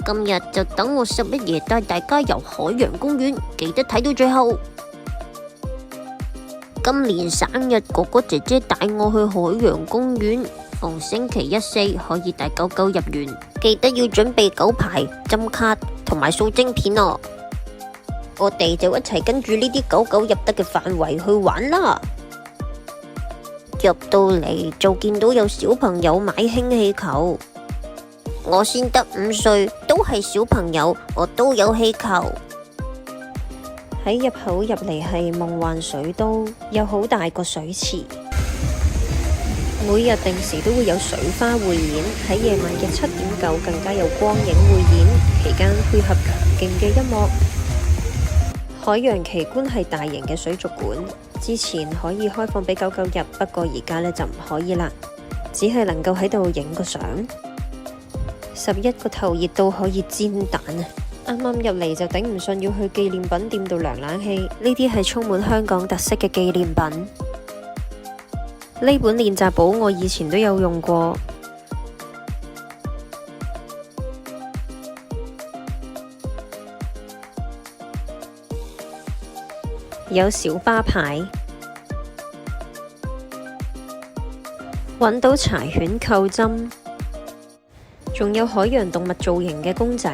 今日就等我11爺帶大家遊海洋公園，記得睇到最後。今年生日，哥哥姐姐帶我去海洋公園，逢星期一四可以帶狗狗入園，記得要準備狗牌、針卡同埋掃晶片哦。我哋就一齊跟住呢啲狗狗入得嘅範圍去玩啦。入到嚟就見到有小朋友買氫氣球，我先得5歲，都係小朋友，我都有氣球。喺入口入嚟係夢幻水都，有好大個水池，每日定時都會有水花匯演，喺夜晚嘅7:09更加有光影匯演，期間配合強勁嘅音樂。海洋奇觀係大型嘅水族館，之前可以開放俾狗狗入，不過而家呢就唔可以啦，只係能夠喺度影個相。11個頭熱到可以煎蛋啊！啱啱入嚟就頂唔順，要去紀念品店度涼冷氣。呢啲係充滿香港特色嘅紀念品。呢本練習簿我以前都有用過。有小巴牌，揾到柴犬扣針，仲有海洋動物造型嘅公仔。